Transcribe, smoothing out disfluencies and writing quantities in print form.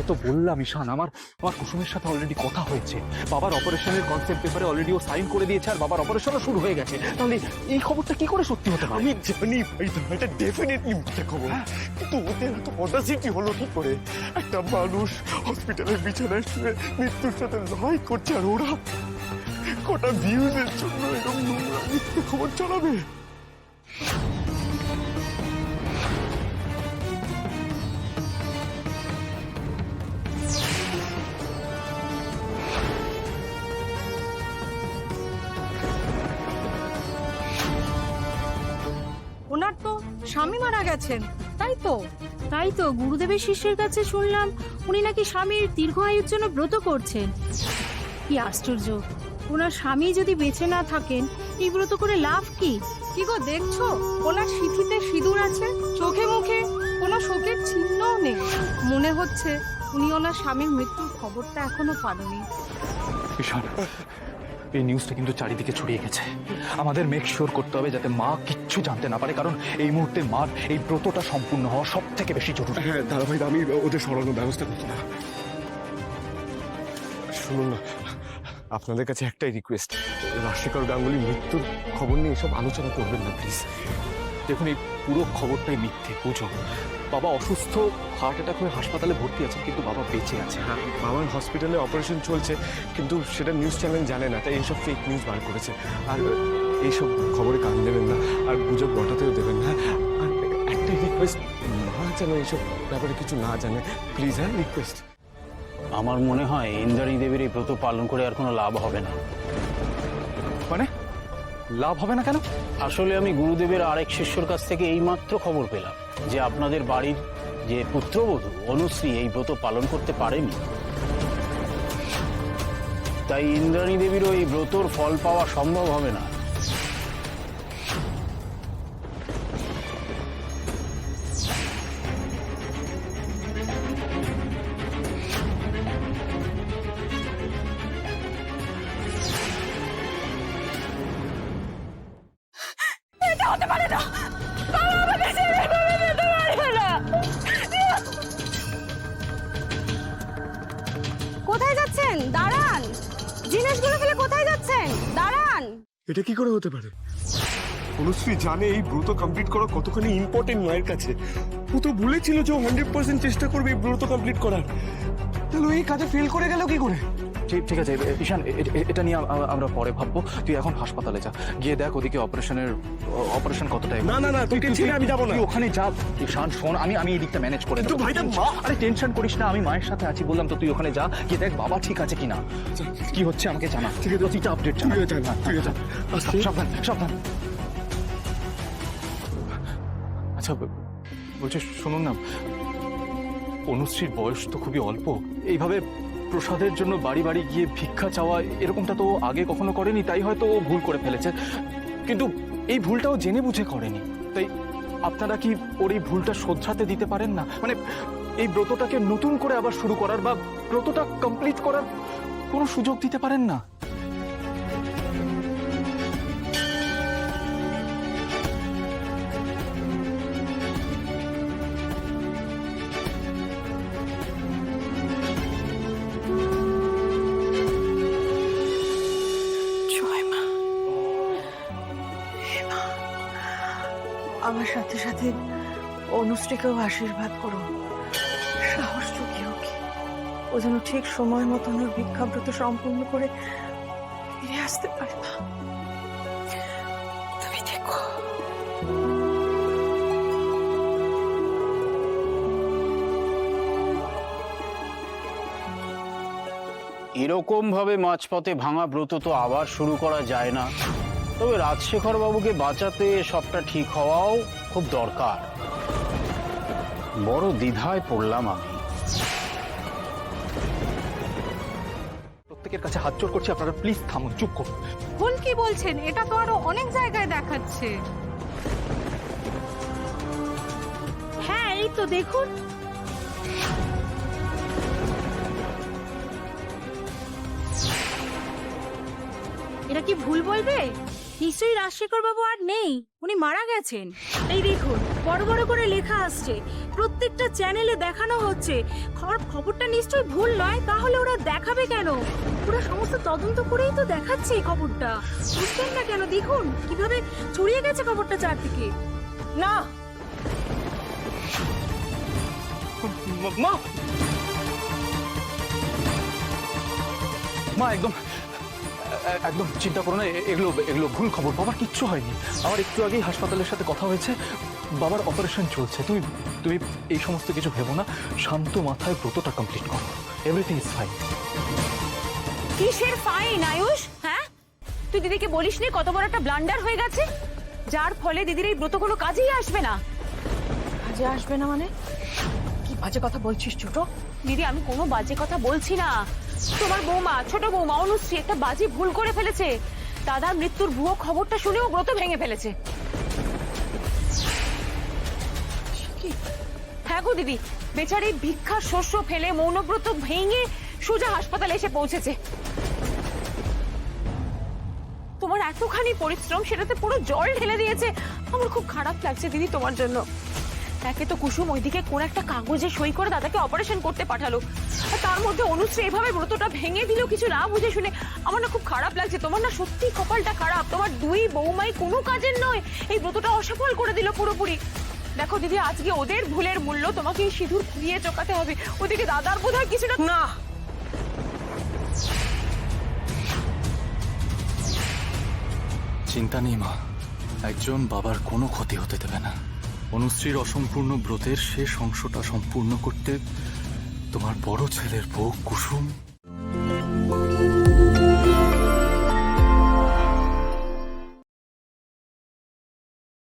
তো বললাম ঈশান, আমার কুসুমের সাথে অলরেডি কথা হয়েছে। বাবার অপারেশনের কনসেপ্ট পেপারে অলরেডি ও সাইন করে দিয়েছে, আর বাবার অপারেশনও শুরু হয়ে গেছে। তাহলে এই খবরটা কি করে সত্যি হতে পারে? আমি জানি ভাই, এটা ডেফিনেটলি মিথ্যে খবর, কিন্তু ওদের এত অডাসিটি হলো কি করে? একটা মানুষ হসপিটালের বিছানায় শুয়ে মৃত্যুর সাথে লড়াই করছে, আর ওরা কটা ভিউজের জন্য এরকম নোংরা মিথ্যে খবর ছড়াবে? ওনার তো স্বামী মারা গেছেন, তাই তো? তাই তো গুরুদেবের শিষ্যের কাছে শুনলাম উনি নাকি স্বামীর দীর্ঘ আয়ুর জন্য ব্রত করছেন। কি আশ্চর্য, ওনার স্বামী যদি বেঁচে না থাকেন এই ব্রত করে লাভ কি? কি গো দেখছো, ওনার সিঁথিতে সিঁদুর আছে, চোখে মুখে কোনো শোকের চিহ্নও নেই। মনে হচ্ছে উনি ওনার স্বামীর মৃত্যুর খবরটা এখনো পাননি। ঈশান, এই নিউজটা কিন্তু চারিদিকে ছড়িয়ে গেছে। আমাদের মেক শিওর করতে হবে যাতে মা কিচ্ছু জানতে না পারে, কারণ এই মুহূর্তে মার এই ব্রতটা সম্পূর্ণ হওয়া সব থেকে বেশি জরুরি। হ্যাঁ দাদা ভাই, আমি ওদের সরানোর ব্যবস্থা করছি না। শুনুন না, আপনাদের কাছে একটাই রিকোয়েস্ট, রাজশেখর গাঙ্গুলি মৃত্যুর খবর নিয়ে এসব আলোচনা করবেন না প্লিজ। দেখুন, এই পুরো খবরটাই মিথ্যে, বুঝো। বাবা অসুস্থ, হার্ট অ্যাটাক হয়ে হাসপাতালে ভর্তি আছেন, কিন্তু বাবা বেঁচে আছে। হ্যাঁ, বাবার হসপিটালে অপারেশন চলছে, কিন্তু সেটা নিউজ চ্যানেল জানে না, তাই এইসব ফেক নিউজ বার করেছে। আর এইসব খবরে কান দেবেন না, আর গুজব রটাতেও দেবেন না। আর একটাই রিকোয়েস্ট, মা যেন এইসব ব্যাপারে কিছু না জানে প্লিজ। হ্যাঁ, রিকোয়েস্ট। আমার মনে হয় ইন্দ্রাণী দেবীর এই ব্রত পালন করে আর কোনো লাভ হবে না। মানে লাভ হবে না কেন? আসলে আমি গুরুদেবের আরেক শিষ্যর কাছ থেকে এইমাত্র খবর পেলাম যে আপনাদের বাড়ির যে পুত্রবধূ অনুশ্রী এই ব্রত পালন করতে পারেনি। তাই ইন্দ্রাণী দেবীরও এই ব্রতর ফল পাওয়া সম্ভব হবে না। এটা হতে পারে না, বাবা আমাকে ছেড়ে এভাবে যেতে পারবে না। কোথায় যাচ্ছেন? দাঁড়ান, জিনিসগুলো ফেলে কোথায় যাচ্ছেন? দাঁড়ান। এটা কি করে হতে পারে? অনুশ্রী জানে এই ব্রত কমপ্লিট করা কতখানি ইম্পর্টেন্ট মায়ের কাছে। ও তো বলেছিল যে 100% চেষ্টা করবে এই ব্রত কমপ্লিট করার, তাহলে এই কাজে ফেল করে গেল কি করে? ঠিক আছে ঈশান, এটা নিয়ে আমরা পরে ভাববো। তুই এখন হাসপাতালে যা, গিয়ে দেখ ওদিকে অপারেশন কতটা। না না না, তোকে ছেড়ে আমি যাবো না। তুই ওখানে যা ঈশান, শোন, আমি এই দিকটা ম্যানেজ করে কিন্তু দেবো। ভাইটা মা। আরে টেনশন করিস না, আমি মায়ের সাথে আছি বললাম তো। তুই ওখানে যা, গিয়ে দেখ বাবা ঠিক আছে কিনা, কি হচ্ছে আমাকে জানা। ঠিক আছে, তুই আপডেট জানা। ঠিক আছে। সাবধান সাবধান। আচ্ছা বলছি, শুনুন না, অনুশ্রীর বয়স তো খুবই অল্প। এইভাবে প্রসাদের জন্য বাড়ি বাড়ি গিয়ে ভিক্ষা চাওয়া, এরকমটা তো আগে কখনো করেনি, তাই হয়তো ও ভুল করে ফেলেছে। কিন্তু এই ভুলটাও জেনে বুঝে করেনি। তাই আপনারা কি ওর এই ভুলটা শোধরাতে দিতে পারেন না? মানে এই ব্রতটাকে নতুন করে আবার শুরু করার বা ব্রতটা কমপ্লিট করার কোনো সুযোগ দিতে পারেন না? আমার সাথে সাথে অনুশ্রীকেও আশীর্বাদ করো, সাহস চুকিয়ে ওকে, ও যেন ঠিক সময় মতো ওর ভিক্ষাব্রত সম্পূর্ণ করে ফিরে আসতে পারে। তুমি দেখো। এরকম ভাবে মাঝপথে ভাঙা ব্রত তো আবার শুরু করা যায় না। তবে রাজশেখর বাবুকে বাঁচাতে সবটা ঠিক হওয়াও খুব দরকার। বড় দ্বিধায় পড়লাম আমি। প্রত্যেকের কাছে হাত জোড় করছি, আপনারা প্লিজ থামুন, চুপ করুন। ভুল কি বলছেন? এটা তো আরো অনেক জায়গায় দেখাচ্ছে। হ্যাঁ এই তো দেখুন, এরা কি ভুল বলবে? নিশ্চয়ই রাজশেখর বাবু আর নেই, উনি মারা গেছেন। এই দেখুন বড় বড় করে লেখা আসছে, প্রত্যেকটা চ্যানেলে দেখানো হচ্ছে। খবরটা নিশ্চয়ই ভুল নয়, তাহলে ওরা দেখাবে কেন? ওরা সমস্ত তদন্ত করেই তো দেখাচ্ছে এই খবরটা। বুঝছেন না কেন? দেখুন কিভাবে ছড়িয়ে গেছে খবরটা চারদিকে। না, মা মা একদম একদম চিন্তা করো না, এগুলো এগুলো ভুল খবর। বাবার কিচ্ছু হয়নি। আমার একটু আগেই হাসপাতালের সাথে কথা হয়েছে, বাবার অপারেশন চলছে। তুমি তুমি এই সমস্ত কিছু ভেবো না, শান্ত মাথায় ব্রতটা কমপ্লিট করো। Everything is fine. কিসের ফাইন আয়ুষ? হ্যাঁ, তুই দিদিকে বলিসনি কত বড় একটা ব্লান্ডার হয়ে গেছে, যার ফলে দিদির এই ব্রত কোনো কাজেই আসবে না। কাজে আসবে না মানে? কি বাজে কথা বলছিস ছোট? দিদি আমি কোনো বাজে কথা বলছি না। তোমার বৌমা, ছোট বৌমা অনুশ্রী একটা বাজে ভুল করে ফেলেছে। দাদার মৃত্যুর ভুয়ো খবরটা শুনেও ব্রত ভেঙে ফেলেছে। হ্যাঁ গো দিদি, বেচারি ভিক্ষার শস্য ফেলে মৌনব্রত ভেঙে সোজা হাসপাতালে এসে পৌঁছেছে। তোমার এতখানি পরিশ্রম সেটাতে পুরো জল ঢেলে দিয়েছে। আমার খুব খারাপ লাগছে দিদি তোমার জন্য। একে তো কুসুম ওইদিকে কোন একটা কাগজে সই করে দাদাকে অপারেশন করতে পাঠালো, আর তার মধ্যে অনুশ্রী এভাবে ব্রতটা ভেঙে দিল কিছু না বুঝে শুনে। আমার না খুব খারাপ লাগছে। তোমার না সত্যি কপালটা খারাপ। তোমার দুই বৌমাই কোনো কাজের নয়, এই ব্রতটা অসফল করে দিল পুরোপুরি। দেখো দিদি, আজকে ওদের ভুলের মূল্য তোমাকে এই সিঁদুর দিয়ে চোকাতে হবে। ওদিকে দাদার বোধহয় কিছুটা না, চিন্তা নেই মা, একজন বাবার কোনো ক্ষতি হতে দেবে না। অনুশ্রীর অসম্পূর্ণ ব্রতের শেষ অংশটা সম্পূর্ণ করতে তোমার বড় ছেলের বউ কুসুম